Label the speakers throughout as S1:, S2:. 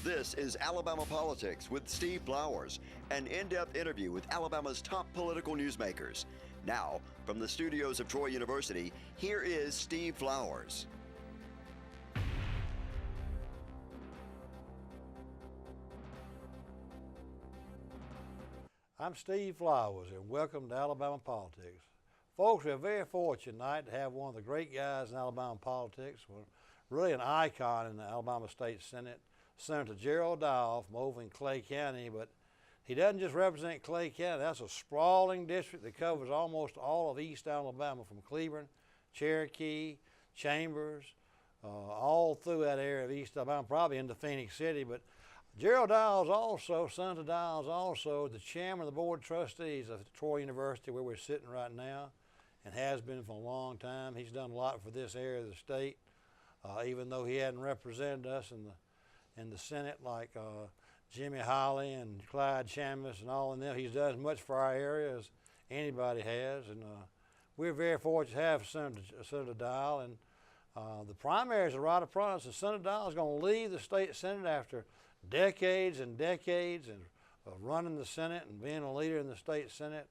S1: This is Alabama Politics with Steve Flowers, an in-depth interview with Alabama's top political newsmakers. Now, from the studios of Troy University, here is Steve Flowers.
S2: I'm Steve Flowers, and welcome to Alabama Politics. Folks, we're very fortunate tonight to have one of the great guys in Alabama politics, really an icon in the Alabama State Senate, Senator Gerald from over in Clay County. But he doesn't just represent Clay County. That's a sprawling district that covers almost all of East Alabama, from Cleveland, Cherokee, Chambers, all through that area of East Alabama, probably into Phoenix City. But Gerald Senator Dials also the chairman of the Board of Trustees of Troy University, where we're sitting right now, and has been for a long time. He's done a lot for this area of the state, even though he hadn't represented us in the Senate like Jimmy Holly and Clyde Chambliss and all of them. He's done as much for our area as anybody has, and we're very fortunate to have Senator Dial. And the primaries are right upon us, and Senator Dial is going to leave the state Senate after decades and decades of running the Senate and being a leader in the state Senate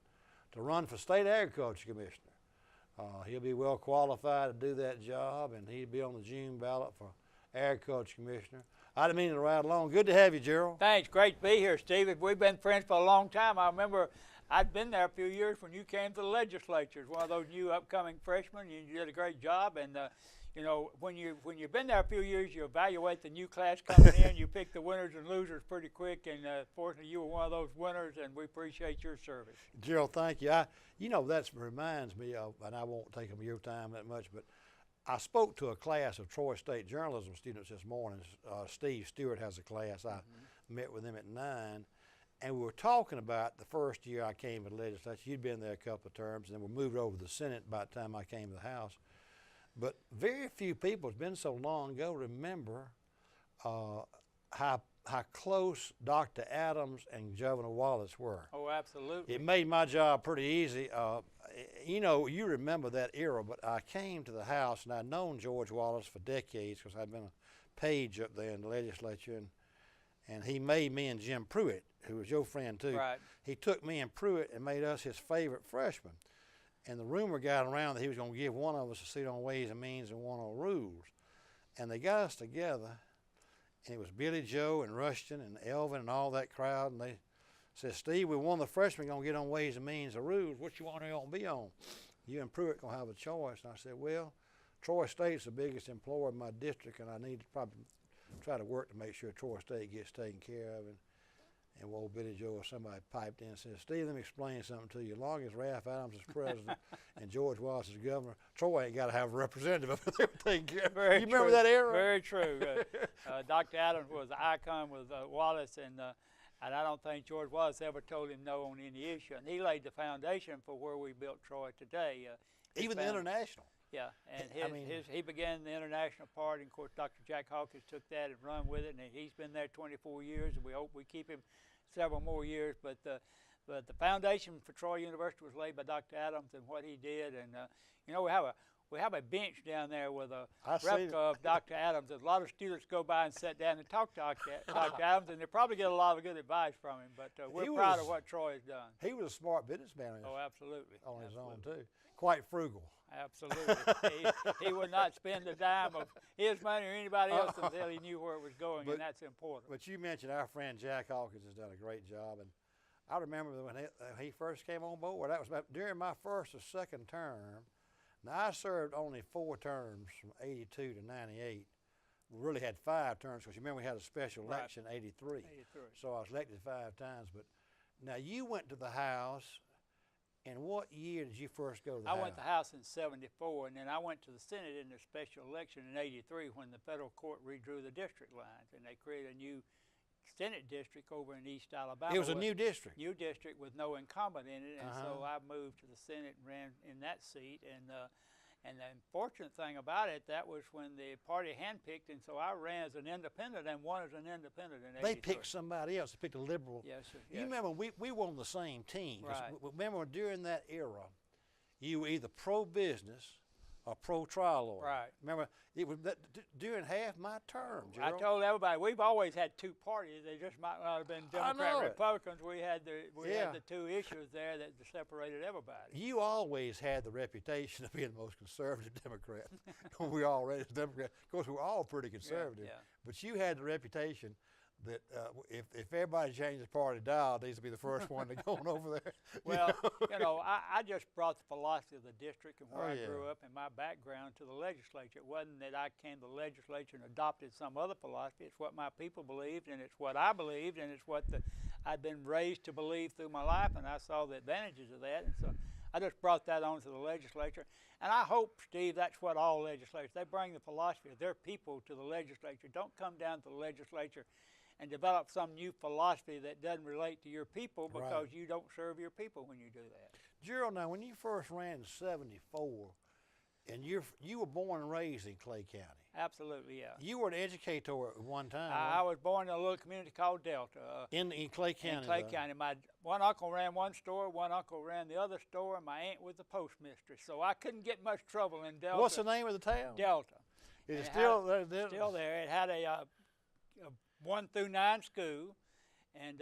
S2: to run for state agriculture commissioner. He'll be well qualified to do that job, and he'll be on the June ballot for agriculture commissioner. I didn't mean to ride along. Good to have you, Gerald.
S3: Thanks. Great to be here, Steve. We've been friends for a long time. I remember I'd been there a few years when you came to the legislature as one of those new upcoming freshmen. You did a great job, and you know, when you've been there a few years, you evaluate the new class coming in. You pick the winners and losers pretty quick, and fortunately, you were one of those winners, and we appreciate your service.
S2: Gerald, thank you. That reminds me of, and I won't take up your time that much, but I spoke to a class of Troy State journalism students this morning. Steve Stewart has a class. I met with him at 9, and we were talking about the first year I came to the legislature. You'd been there a couple of terms, and then we moved over to the Senate by the time I came to the House. But very few people, it's been so long ago, remember how close Dr. Adams and Governor Wallace were.
S3: Oh, absolutely.
S2: It made my job pretty easy. You remember that era, but I came to the House, and I'd known George Wallace for decades because I'd been a page up there in the legislature, and he made me and Jim Pruitt, who was your friend too.
S3: Right.
S2: He took me and Pruitt and made us his favorite freshmen. And the rumor got around that he was going to give one of us a seat on Ways and Means and one on Rules. And they got us together, and it was Billy Joe and Rushton and Elvin and all that crowd. And they said, Steve, we one of the freshmen going to get on Ways and Means or Rules. What you want to be on? You and Pruitt going to have a choice. And I said, well, Troy State's the biggest employer in my district, and I need to probably try to work to make sure Troy State gets taken care of. And old Billy Joe or somebody piped in and said, Steve, let me explain something to you. As long as Ralph Adams is president and George Wallace is governor, Troy ain't got to have a representative up there taking care of it. You remember that era?
S3: Very true. Dr. Adams was an icon with Wallace, and I don't think George Wallace ever told him no on any issue. And he laid the foundation for where we built Troy today.
S2: Even the international.
S3: Yeah, and he began the international part, and of course Dr. Jack Hawkins took that and run with it, and he's been there 24 years, and we hope we keep him several more years. But the foundation for Troy University was laid by Dr. Adams and what he did, and we have a bench down there with a replica of Dr. Adams. A lot of students go by and sit down and talk to Dr. Adams, and they probably get a lot of good advice from him. But we're proud of what Troy has done.
S2: He was a smart businessman.
S3: Oh, absolutely.
S2: On his own too. Quite frugal.
S3: Absolutely. he would not spend a dime of his money or anybody else until he knew where it was going, and that's important.
S2: But you mentioned our friend Jack Hawkins has done a great job, and I remember when he first came on board, that was about during my first or second term. Now, I served only 4 terms from 82 to 98. We really had 5 terms because you remember we had a special election in 83. So I was elected 5 times. But now you went to the House. And what year did you first go to the House?
S3: I went to the House in 74, and then I went to the Senate in the special election in 83 when the federal court redrew the district lines, and they created a new Senate district over in East Alabama.
S2: It was a new district.
S3: New district with no incumbent in it, and so I moved to the Senate and ran in that seat. And the unfortunate thing about it, that was when the party handpicked, and so I ran as an independent and won as an independent in 83.
S2: They picked somebody else. They picked a liberal.
S3: Yes, sir.
S2: You remember we were on the same team.
S3: Right.
S2: Remember during that era, you were either pro-business a pro-trial lawyer.
S3: Right.
S2: Remember, it was during half my term,
S3: I
S2: Gerald.
S3: told everybody we've always had two parties. They just might not have been Democrat, Republicans. We had the two issues there that separated everybody.
S2: You always had the reputation of being the most conservative Democrat. We all raised Democrats. Of course, we're all pretty conservative.
S3: Yeah.
S2: But you had the reputation that if everybody changes party dial, these will be the first one to go on over there.
S3: Well, I just brought the philosophy of the district and where I
S2: yeah.
S3: grew up and my background to the legislature. It wasn't that I came to the legislature and adopted some other philosophy. It's what my people believed, and it's what I believed, and it's what I'd been raised to believe through my life, and I saw the advantages of that. And so I just brought that on to the legislature. And I hope, Steve, that's what all legislators, they bring the philosophy of their people to the legislature. Don't come down to the legislature and develop some new philosophy that doesn't relate to your people because you don't serve your people when you do that.
S2: Gerald, now when you first ran in '74, and you were born and raised in Clay County.
S3: Absolutely, yeah.
S2: You were an educator at one time.
S3: I was born in a little community called Delta.
S2: In Clay County.
S3: In Clay County. My one uncle ran one store, one uncle ran the other store, and my aunt was the postmistress. So I couldn't get much trouble in Delta.
S2: What's the name of the town?
S3: Delta.
S2: Is it still there?
S3: Still there. It had a 1 through 9 school, and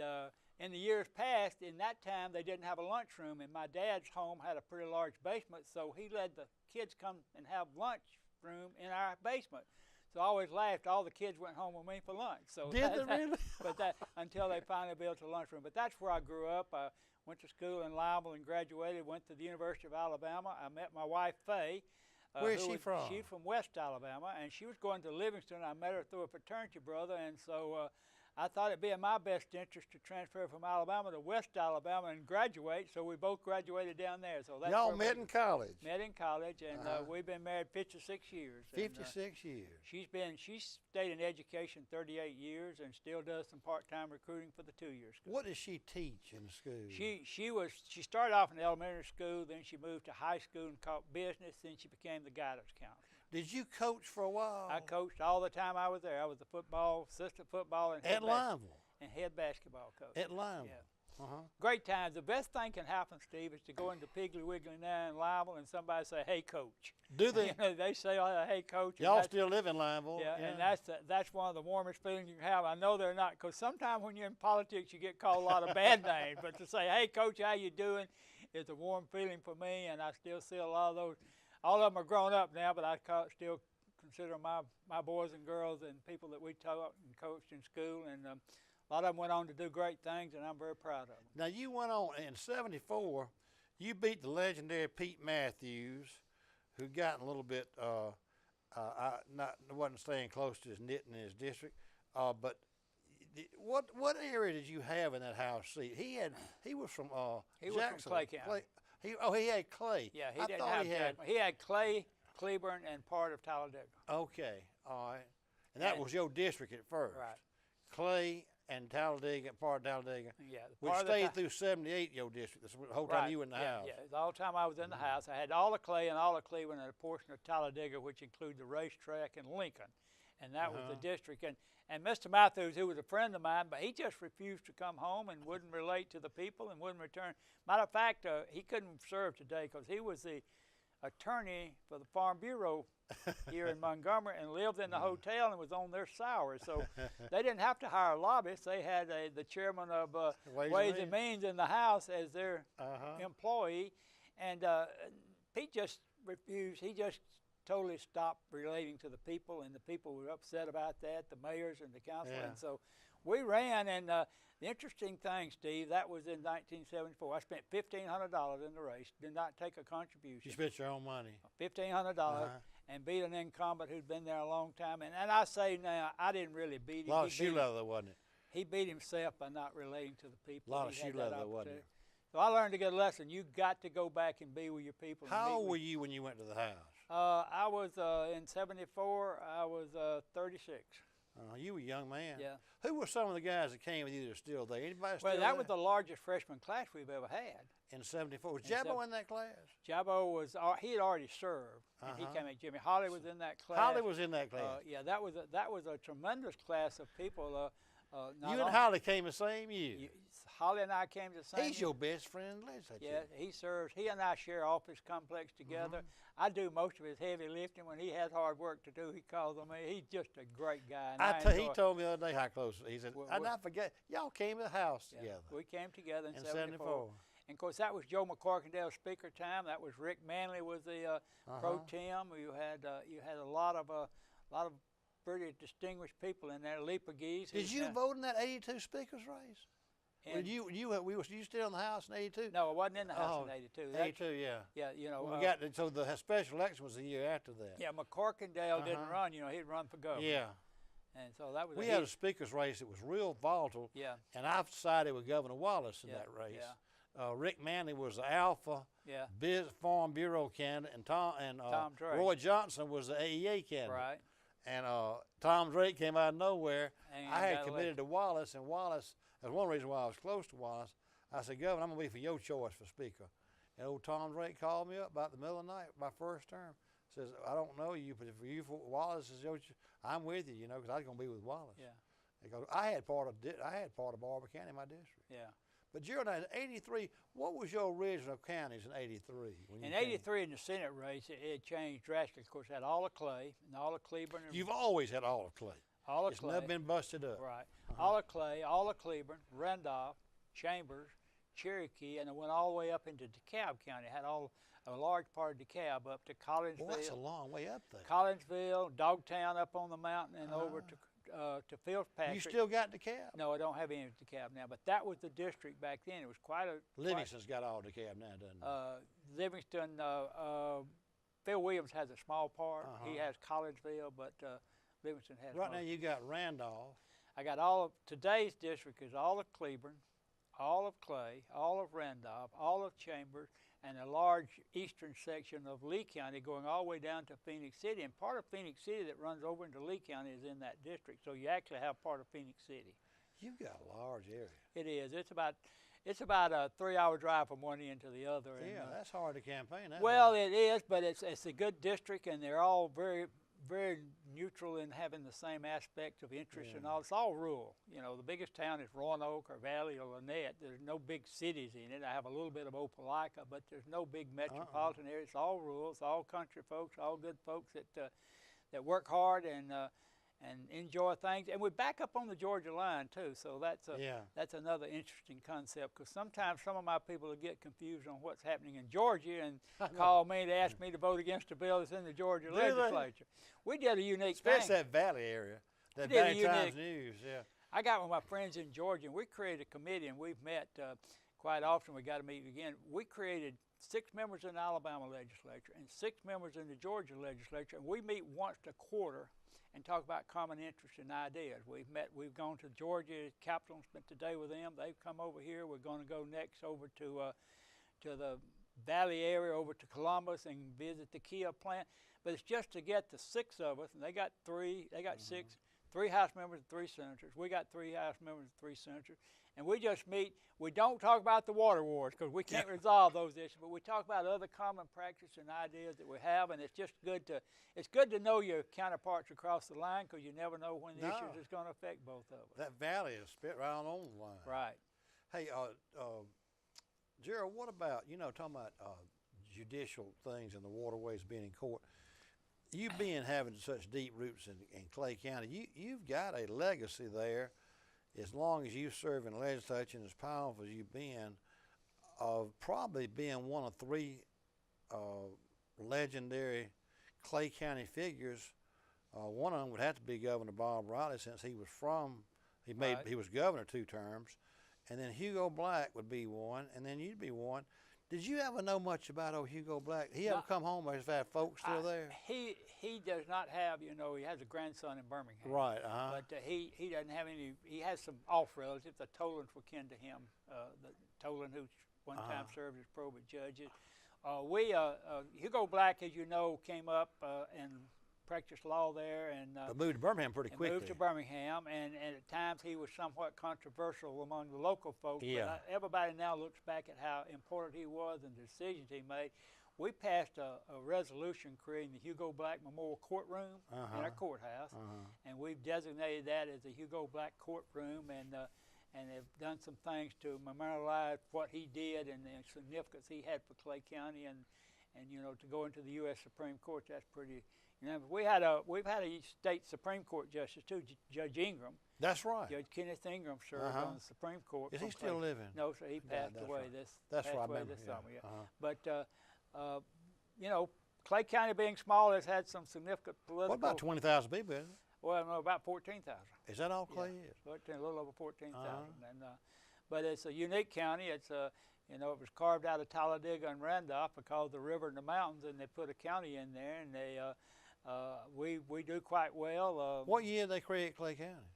S3: in the years past, in that time, they didn't have a lunchroom, and my dad's home had a pretty large basement, so he let the kids come and have lunchroom in our basement. So I always laughed. All the kids went home with me for lunch. So
S2: did they really?
S3: But until they finally built a lunchroom. But that's where I grew up. I went to school in Lowell and graduated. Went to the University of Alabama. I met my wife Faye.
S2: Where is she from?
S3: She's from West Alabama, and she was going to Livingston. I met her through a fraternity brother, and so I thought it'd be in my best interest to transfer from Alabama to West Alabama and graduate. So we both graduated down there. So that's
S2: y'all met in college.
S3: Met in college, and we've been married 56 years.
S2: 56 years.
S3: She's stayed in education 38 years and still does some part-time recruiting for the 2-year school.
S2: What does she teach in school?
S3: She started off in elementary school, then she moved to high school and taught business, then she became the guidance counselor.
S2: Did you coach for a while?
S3: I coached all the time I was there. I was the assistant football, and
S2: at Lineville.
S3: And head basketball coach.
S2: At Lineville.
S3: Yeah. Great times. The best thing can happen, Steve, is to go into Piggly Wiggly now in Lineville and somebody say, "Hey, coach."
S2: Do they?
S3: They say, "Hey, coach."
S2: Y'all still live in Lineville.
S3: Yeah, and that's one of the warmest feelings you can have. I know they're not, because sometimes when you're in politics, you get called a lot of bad names. But to say, "Hey, coach, how you doing?" is a warm feeling for me, and I still see a lot of those. All of them are grown up now, but I still consider my boys and girls and people that we taught and coached in school, and a lot of them went on to do great things, and I'm very proud of them.
S2: Now, you went on, in '74, you beat the legendary Pete Matthews, who got a little bit, wasn't staying close to his knitting in his district, but what area did you have in that House seat? He was from
S3: he was
S2: Jackson.
S3: from Clay County.
S2: He had Clay.
S3: Yeah, he had Clay, Cleburne, and part of Talladega.
S2: Okay, all right. And that was your district at first.
S3: Right.
S2: Clay and Talladega, part of Talladega.
S3: Yeah.
S2: Which stayed through '78, your district, the whole time you were in the House.
S3: Yeah, the whole time I was in the House. I had all of Clay and all of Cleveland and a portion of Talladega, which included the racetrack and Lincoln. And that was the district. And Mr. Matthews, who was a friend of mine, but he just refused to come home and wouldn't relate to the people and wouldn't return. Matter of fact, he couldn't serve today because he was the attorney for the Farm Bureau here in Montgomery and lived in the hotel and was on their salary. So they didn't have to hire lobbyists. They had the chairman of Ways and Means in the House as their employee. And Pete just refused. He just totally stopped relating to the people, and the people were upset about that, the mayors and the council. And so we ran, and the interesting thing, Steve, that was in 1974. I spent $1,500 in the race, did not take a contribution.
S2: You spent your own money.
S3: $1,500 and beat an incumbent who'd been there a long time. And I say now, I didn't really beat him.
S2: A lot of shoe leather, wasn't it?
S3: He beat himself by not relating to the people.
S2: A lot of shoe leather, wasn't it?
S3: So I learned a good lesson. You got to go back and be with your people.
S2: How old were you when you went to the House?
S3: I was in '74. I was 36.
S2: You were a young man.
S3: Yeah.
S2: Who were some of the guys that came with you that are still there? Anybody still there?
S3: Well, that was the largest freshman class we've ever had.
S2: In '74. Was Jabbo in that class?
S3: Jabbo was. He had already served. And he came in. Jimmy Holly was in that class.
S2: Holly was in that class.
S3: Yeah, that was a tremendous class of people.
S2: You and Holly came the same year.
S3: Holly and I came to the same
S2: He's
S3: year.
S2: your best friend in the legislature.
S3: Yeah, he serves. He and I share office complex together. I do most of his heavy lifting. When he has hard work to do, he calls on me. He's just a great guy. And
S2: He told me the other day how close. He said, I not forget, y'all came to the house together.
S3: We came together in
S2: 74.
S3: And of course, that was Joe McCorkindale's speaker time. That was Rick Manley was the pro tem. You had a lot of pretty distinguished people in there. Lee Pegues.
S2: Did you vote in that '82 speaker's race? And you still in the House in '82?
S3: No, I wasn't in the House in '82.
S2: '82, yeah.
S3: Yeah, you know.
S2: So the special election was the year after that.
S3: Yeah, McCorkindale didn't run. You know, he'd run for governor.
S2: Yeah.
S3: And so that was.
S2: We had a speaker's race that was real volatile.
S3: Yeah.
S2: And I've sided with Governor Wallace in that race.
S3: Yeah.
S2: Rick Manley was the Alpha Farm Bureau candidate, and
S3: Tom Drake.
S2: Roy Johnson was the AEA candidate.
S3: Right.
S2: And Tom Drake came out of nowhere.
S3: And
S2: I had committed to Wallace, and Wallace, that's one reason why I was close to Wallace. I said, Governor, I'm going to be for your choice for Speaker. And old Tom Drake called me up about the middle of the night, my first term. Says, I don't know you, but if you for Wallace is your I'm with you, because I was going to be with Wallace.
S3: Yeah.
S2: Because I had part of Barber County in my district.
S3: Yeah.
S2: But Gerald, in '83, what was your original counties in '83?
S3: In '83, in the Senate race, it changed drastically. Of course, had all of Clay and all of Cleburne.
S2: You've always had all of Clay.
S3: All of
S2: it's
S3: Clay.
S2: Never been busted up.
S3: Right. All of Clay, all of Cleburne, Randolph, Chambers, Cherokee, and it went all the way up into DeKalb County. It had a large part of DeKalb up to Collinsville.
S2: Well, that's a long way up there.
S3: Collinsville, Dogtown up on the mountain, and over to Fitzpatrick.
S2: You still got DeKalb?
S3: No, I don't have any of DeKalb now, but that was the district back then. It was quite a...
S2: Livingston's got all DeKalb now, doesn't he?
S3: Livingston, Phil Williams has a small part. He has Collinsville, but Livingston has...
S2: Right now you got Randolph.
S3: I got all of... Today's district is all of Cleburne, all of Clay, all of Randolph, all of Chambers, and a large eastern section of Lee County going all the way down to Phoenix City. And part of Phoenix City that runs over into Lee County is in that district. So you actually have part of Phoenix City.
S2: You've got a large area.
S3: It is. It's about a 3-hour drive from one end to the other.
S2: Yeah, that's hard to campaign.
S3: Well, it is, but it's a good district, and they're all very, very neutral in having the same aspects of interest and all. It's all rural. You know, the biggest town is Roanoke or Valley or Lynette. There's no big cities in it. I have a little bit of Opelika, but there's no big metropolitan area. It's all rural. It's all country folks, all good folks that work hard and enjoy things. And we back up on the Georgia line too, so that's another interesting concept, because sometimes some of my people will get confused on what's happening in Georgia and call me to ask me to vote against a bill that's in the Georgia legislature. We did a unique thing.
S2: Especially that Valley area, that Valley Times News, yeah.
S3: I got with my friends in Georgia, and we created a committee, and we've met quite often. We got to meet again. We created 6 members in the Alabama legislature and 6 members in the Georgia legislature, and we meet once a quarter and talk about common interests and ideas. We've gone to Georgia Capitol and spent the day with them. They've come over here. We're going to go next over to the Valley area, over to Columbus, and visit the Kia plant. But it's just to get the 6 of us, and they got 6, 3 House members and 3 senators. We got 3 House members and 3 senators. And we just meet. We don't talk about the water wars because we can't resolve those issues, but we talk about other common practices and ideas that we have, and it's just good to know your counterparts across the line, because you never know when the issues is going to affect both of us.
S2: That valley is spit right on the line.
S3: Right.
S2: Hey, Gerald, what about, talking about judicial things and the waterways being in court, you having such deep roots in Clay County, you've got a legacy there, as long as you serve in the legislature and as powerful as you've been, of probably being one of 3 legendary Clay County figures. One of them would have to be Governor Bob Riley, since he was governor 2 terms, and then Hugo Black would be one, and then you'd be one. Did you ever know much about old Hugo Black? He ever come home, or his folks still there?
S3: He does not have, he has a grandson in Birmingham.
S2: Right,
S3: But he doesn't have any, he has some off relatives. The Tolans were kin to him. The Tolan, who one time served as probate judges. Hugo Black, as you know, came up and practiced law there, and
S2: moved to Birmingham pretty quickly.
S3: Moved to Birmingham, and at times he was somewhat controversial among the local folks.
S2: Yeah.
S3: But everybody now looks back at how important he was and the decisions he made. we passed a resolution creating the Hugo Black Memorial Courtroom in our courthouse, and we've designated that as the Hugo Black Courtroom, and have done some things to memorialize what he did and the significance he had for Clay County, and you know, to go into the U.S. Supreme Court, that's pretty. You know, we've had a state Supreme Court justice too, Judge Ingram.
S2: That's right.
S3: Judge Kenneth Ingram served on the Supreme Court.
S2: Is he still living?
S3: No, sir. He passed away
S2: right.
S3: this
S2: That's
S3: summer. Yeah. But you know, Clay County being small has had some significant political.
S2: What about 20,000 people? Isn't it?
S3: Well, no, about 14,000.
S2: Is that all Clay is?
S3: 14, a little over 14,000. And but it's a unique county. It's you know, it was carved out of Talladega and Randolph because of the river and the mountains, and they put a county in there, and they we do quite well.
S2: What year did they create Clay County?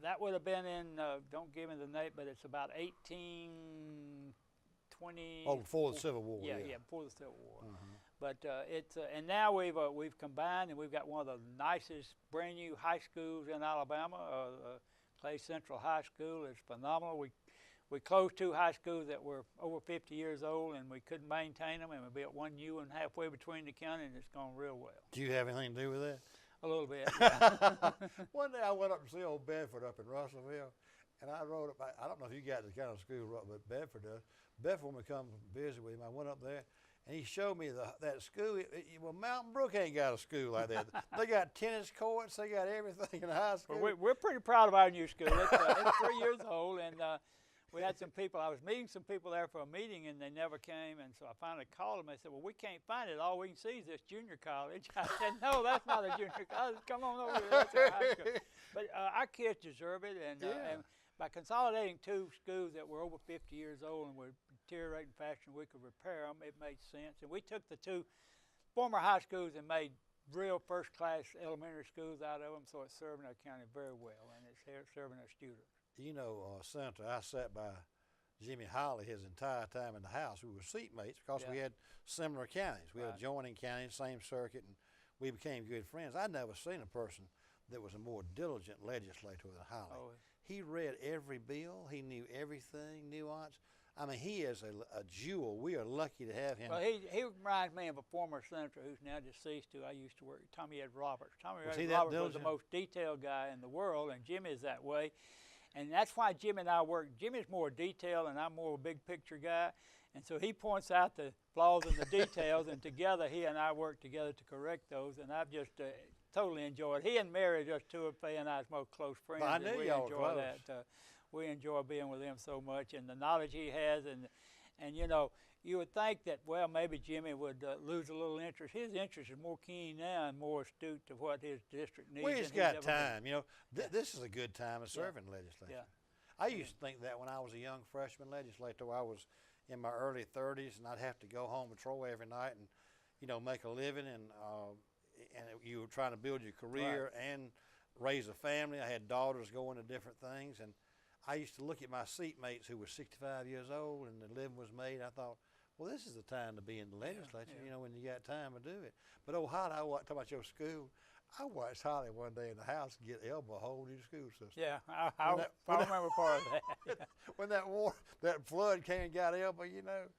S3: That would have been in, don't give me the date, but it's about 1820.
S2: Oh, before the Civil War.
S3: Yeah, before the Civil War. But it's and now we've combined, and we've got one of the nicest brand new high schools in Alabama. Clay Central High School is phenomenal. We closed 2 high schools that were over 50 years old, and we couldn't maintain them, and we built one new one halfway between the county, and it's gone real well.
S2: Do you have anything to do with that?
S3: A little bit. Yeah.
S2: One day I went up to see old Bedford up in Russellville, and I rode up. I don't know if you got the kind of school but Bedford does. Bedford, when we come visit with him, I went up there, and he showed me that school. Well, Mountain Brook ain't got a school like that. They got tennis courts. They got everything in the high school.
S3: Well, we're pretty proud of our new school. It's 3 years old, and we had some people. I was meeting some people there for a meeting, and they never came. And so I finally called them. They said, "Well, we can't find it. All we can see is this junior college." I said, "No, that's not a junior college. Come on over here. That's our high school." But our kids deserve it, and by consolidating 2 schools that were over 50 years old and were deteriorating faster than we could repair them, it made sense. And we took the 2 former high schools and made real first-class elementary schools out of them, so it's serving our county very well, and it's serving our students.
S2: You know, Senator, I sat by Jimmy Holly his entire time in the House. We were seatmates because we had similar counties. We had adjoining counties, same circuit, and we became good friends. I'd never seen a person that was a more diligent legislator than Holly. Oh. He read every bill. He knew everything, nuance. I mean, he is a jewel. We are lucky to have him.
S3: Well, he reminds me of a former senator who's now deceased, who I used to work with, Tommy Ed Roberts. Tommy Ed Roberts was the most detailed guy in the world, and Jimmy is that way. And that's why Jimmy and I work. Jimmy's more detailed, and I'm more a big picture guy. And so he points out the flaws in the details, and together he and I work together to correct those. And I've just totally enjoyed it. He and Mary are just 2 of Faye and I's most close friends.
S2: Well, I knew y'all were close.
S3: That. We enjoy being with him so much, and the knowledge he has, and you know, you would think that, well, maybe Jimmy would lose a little interest. His interest is more keen now and more astute to what his district needs.
S2: Well, he's got time. You know, this is a good time of serving legislature.
S3: Yeah.
S2: I used to think that when I was a young freshman legislator. I was in my early 30s, and I'd have to go home and Troy every night and, you know, make a living, and you were trying to build your career and raise a family. I had daughters going to different things, and I used to look at my seatmates who were 65 years old and the living was made. I thought, well, this is the time to be in the legislature, you know, when you got time to do it. But Holly, talk about your school. I watched Holly one day in the house get elbow a whole new school system.
S3: Yeah, I remember part of that.
S2: When that flood came and got elbow, you know.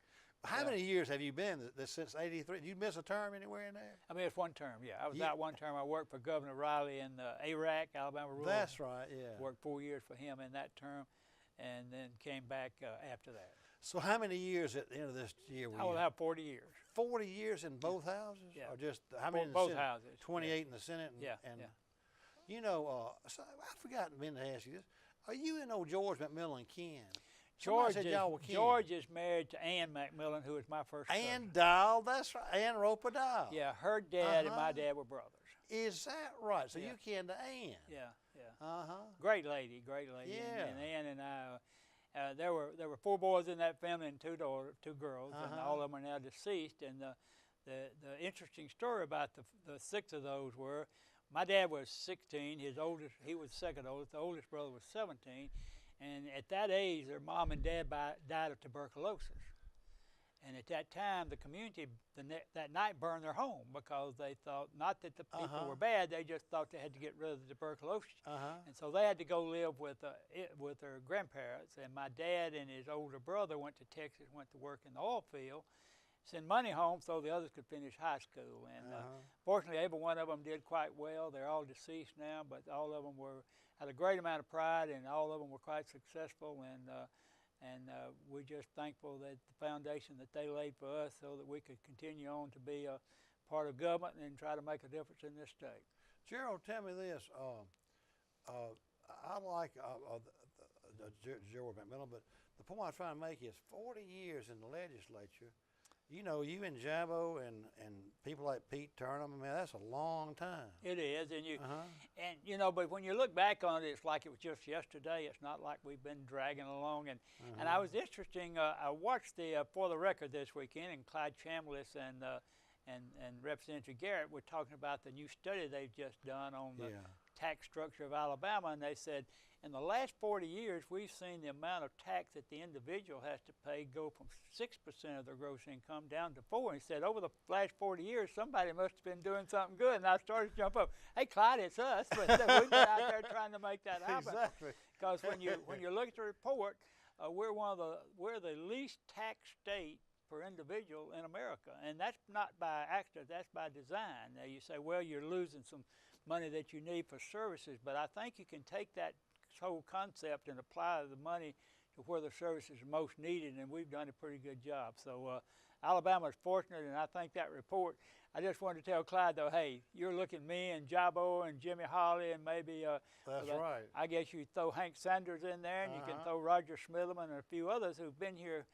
S2: How many years have you been since '83? Did you miss a term anywhere in there?
S3: I mean, it's one term, yeah. I was out one term. I worked for Governor Riley in ARAC, Alabama Rural.
S2: That's right, yeah.
S3: Worked 4 years for him in that term, and then came back after that.
S2: So how many years at the end of this year were you?
S3: I will have 40 years.
S2: 40 years in both houses?
S3: Yeah.
S2: Or just, how many in the
S3: both
S2: Senate?
S3: houses.
S2: 28 in the Senate? And you know, so I've forgotten to ask you this. Are you and old George McMillan kin?
S3: George is married to Ann McMillan, who was my first cousin.
S2: Ann Dial, that's right. Ann Roper Dial.
S3: Yeah, her dad and my dad were brothers.
S2: Is that right? So you kin to Ann?
S3: Yeah, yeah.
S2: Great
S3: lady.
S2: Yeah.
S3: And Ann and I, there were 4 boys in that family and 2 girls, and all of them are now deceased. And the interesting story about the 6 of those were, my dad was 16. He was second oldest. The oldest brother was 17. And at that age, their mom and dad died of tuberculosis. And at that time, the community that night burned their home because they thought, not that the people were bad, they just thought they had to get rid of the tuberculosis. And so they had to go live with their grandparents. And my dad and his older brother went to Texas, went to work in the oil field. send money home so the others could finish high school. And fortunately, every one of them did quite well. They're all deceased now, but all of them had a great amount of pride, and all of them were quite successful. And we're just thankful that the foundation that they laid for us so that we could continue on to be a part of government and try to make a difference in this state.
S2: Gerald, tell me this. I like Gerald McMillan, but the point I'm trying to make is 40 years in the legislature. You know, you and Jabo and people like Pete Turnham, I mean, that's a long time.
S3: It is, and you know, but when you look back on it, it's like it was just yesterday. It's not like we've been dragging along. And I was interesting. I watched the For the Record this weekend, and Clyde Chambliss and Representative Garrett were talking about the new study they've just done on the tax structure of Alabama, and they said in the last 40 years we've seen the amount of tax that the individual has to pay go from 6% of their gross income down to 4%. And he said over the last 40 years somebody must have been doing something good, and I started to jump up. Hey, Clyde, it's us, but we've been out there trying to make that happen.
S2: Exactly.
S3: Because when you look at the report, we're the least taxed state per individual in America, and that's not by accident, that's by design. Now you say, well, you're losing some money that you need for services, but I think you can take that whole concept and apply the money to where the services are most needed, and we've done a pretty good job. So Alabama is fortunate, and I think that report, I just wanted to tell Clyde, though, hey, you're looking at me and Jabo and Jimmy Hawley and maybe
S2: that's right.
S3: I guess you throw Hank Sanders in there, and you can throw Roger Smitherman and a few others who've been here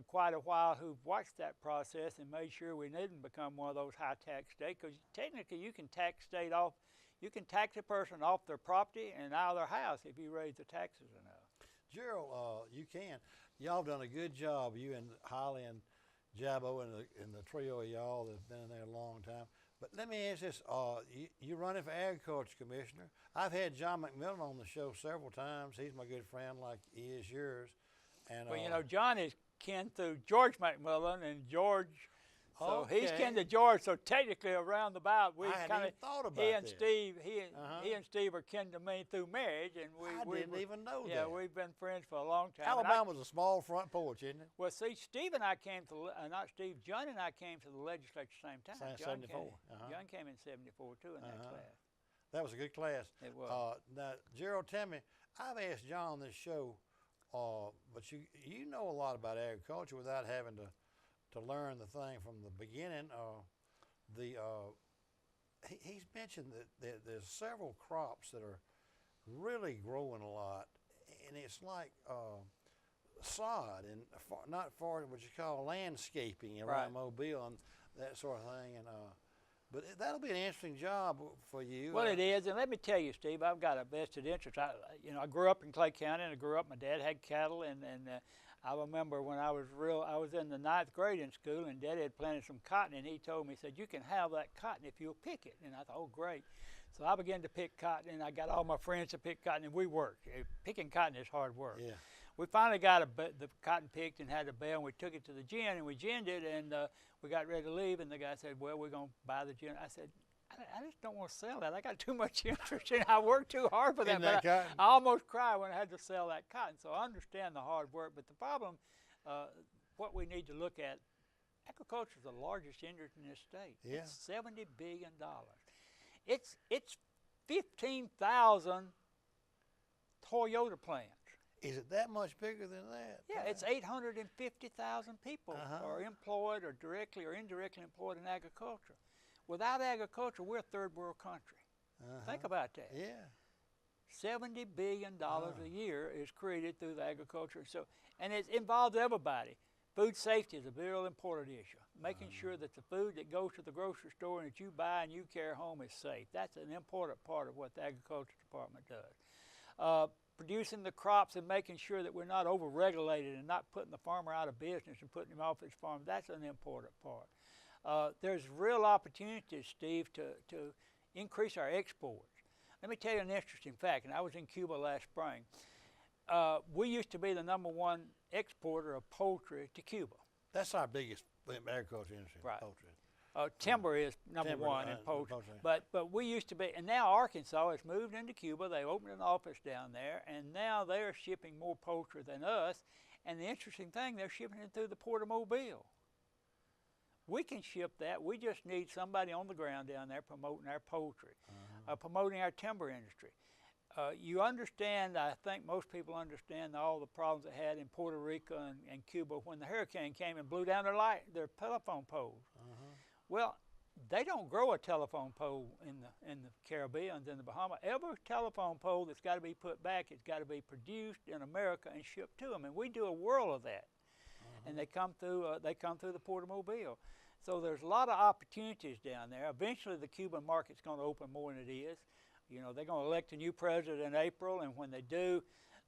S3: quite a while, who've watched that process and made sure we didn't become one of those high tax states. Because technically, you can tax a person off their property and out of their house if you raise the taxes enough.
S2: Gerald, you can. Y'all done a good job, you and Holly and Jabo and the trio of y'all that's been in there a long time. But let me ask this: you running for agriculture commissioner? I've had John McMillan on the show several times. He's my good friend, like he is yours. And
S3: well, you know, John is kin through George McMillan, and George, so
S2: okay.
S3: he's kin to George. So technically, around the about, we
S2: kind of thought about
S3: he and
S2: this.
S3: Steve, he and Steve are kin to me through marriage, and
S2: I didn't even know that.
S3: Yeah, we've been friends for a long time.
S2: Alabama's a small front porch, isn't it?
S3: Well, see, Steve and I came to not Steve, John and I came to the legislature at the same time. John
S2: 74.
S3: John came in 74 too in that class.
S2: That was a good class.
S3: It was.
S2: Now, Gerald, tell me, I've asked John on this show. But you know a lot about agriculture without having to learn the thing from the beginning. He's mentioned that there's several crops that are really growing a lot, and it's like sod and not for what you call landscaping around Mobile and that sort of thing. And but that'll be an interesting job for you.
S3: Well, it is, and let me tell you, Steve, I've got a vested interest. I grew up in Clay County, and my dad had cattle, and I remember when I was in the 9th grade in school, and Dad had planted some cotton, and he told me, he said, you can have that cotton if you'll pick it. And I thought, oh, great. So I began to pick cotton, and I got all my friends to pick cotton, and we worked. Picking cotton is hard work.
S2: Yeah.
S3: We finally got the cotton picked and had a bale, and we took it to the gin, and we ginned it, and we got ready to leave, and the guy said, well, we're going to buy the gin. I said, I just don't want to sell that. I got too much interest in it. I worked too hard for that. But I almost cried when I had to sell that cotton. So I understand the hard work. But the problem, what we need to look at, agriculture is the largest industry in this state.
S2: Yeah.
S3: It's $70 billion. It's 15,000 Toyota plants.
S2: Is it that much bigger than that?
S3: Yeah, it's 850,000 people are employed or directly or indirectly employed in agriculture. Without agriculture, we're a third world country. Think about that.
S2: Yeah.
S3: $70 billion a year is created through the agriculture. So, and it involves everybody. Food safety is a very important issue. Making sure that the food that goes to the grocery store and that you buy and you carry home is safe. That's an important part of what the agriculture department does. Producing the crops and making sure that we're not over-regulated and not putting the farmer out of business and putting him off his farm, that's an important part. There's real opportunities, Steve, to increase our exports. Let me tell you an interesting fact, and I was in Cuba last spring. We used to be the #1 exporter of poultry to Cuba.
S2: That's our biggest agriculture industry,
S3: right.
S2: Poultry.
S3: Timber is #1 in poultry. But we used to be, and now Arkansas has moved into Cuba. They opened an office down there, and now they're shipping more poultry than us. And the interesting thing, they're shipping it through the port of Mobile. We can ship that. We just need somebody on the ground down there promoting our poultry, promoting our timber industry. You understand, I think most people understand all the problems they had in Puerto Rico and Cuba when the hurricane came and blew down their telephone poles. Well, they don't grow a telephone pole in the Caribbean, in the Bahamas. Every telephone pole that's got to be put back has got to be produced in America and shipped to them, and we do a world of that. And they come through the Port of Mobile. So there's a lot of opportunities down there. Eventually, the Cuban market's going to open more than it is. You know, they're going to elect a new president in April, and when they do,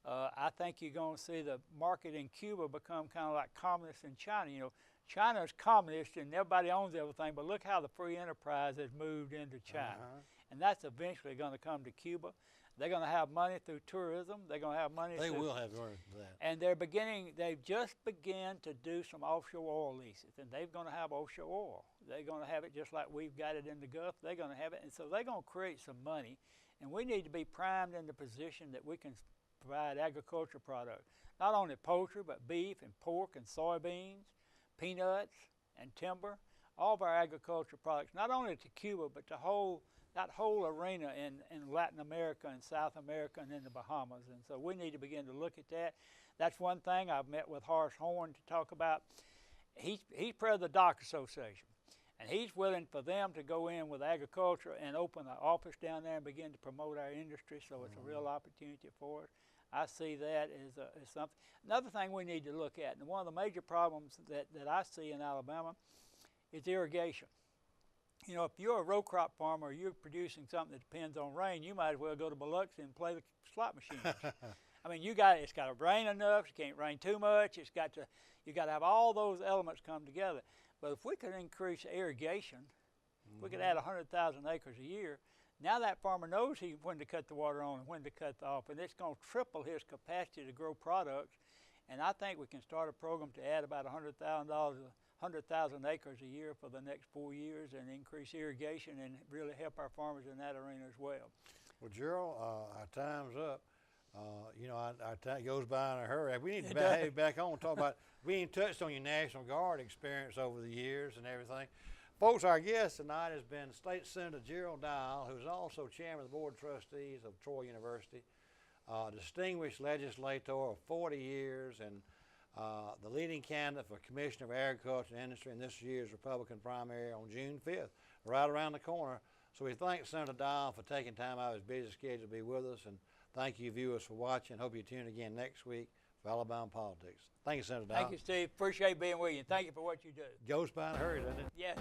S3: I think you're going to see the market in Cuba become kind of like communist in China. You know, China's communist and everybody owns everything, but look how the free enterprise has moved into China. And that's eventually going to come to Cuba. They're going to have money through tourism. They're going to have money.
S2: They will have money for that.
S3: And they've just begun to do some offshore oil leases, and they're going to have offshore oil. They're going to have it just like we've got it in the Gulf. They're going to have it, and so they're going to create some money, and we need to be primed in the position that we can provide agricultural products, not only poultry, but beef and pork and soybeans, peanuts and timber, all of our agricultural products, not only to Cuba, but that whole arena in Latin America and South America and in the Bahamas. And so we need to begin to look at that. That's one thing. I've met with Horace Horn to talk about. He's president of the Dock Association, and he's willing for them to go in with agriculture and open an office down there and begin to promote our industry, so it's a real opportunity for us. I see that as something. Another thing we need to look at, and one of the major problems that I see in Alabama is irrigation. You know, if you're a row crop farmer, or you're producing something that depends on rain, you might as well go to Biloxi and play the slot machines. I mean, it's got to rain enough. It can't rain too much. You got to have all those elements come together. But if we could increase irrigation, if we could add 100,000 acres a year, now that farmer knows when to cut the water on and when to cut off, and it's going to triple his capacity to grow products. And I think we can start a program to add about $100,000 acres a year for the next 4 years and increase irrigation and really help our farmers in that arena as well.
S2: Well, Gerald, our time's up. You know, our time goes by in a hurry. We need to have you back on and talk about, we ain't touched on your National Guard experience over the years and everything. Folks, our guest tonight has been State Senator Gerald Dial, who's also chairman of the Board of Trustees of Troy University, distinguished legislator of 40 years, and the leading candidate for Commissioner of Agriculture and Industry in this year's Republican primary on June 5th, right around the corner. So we thank Senator Dial for taking time out of his busy schedule to be with us, and thank you viewers for watching. Hope you tune again next week for Alabama Politics. Thank you, Senator Dial.
S3: Thank you, Steve. Appreciate being with you. Thank you for what you do.
S2: Goes by in a hurry, doesn't it?
S3: Yes.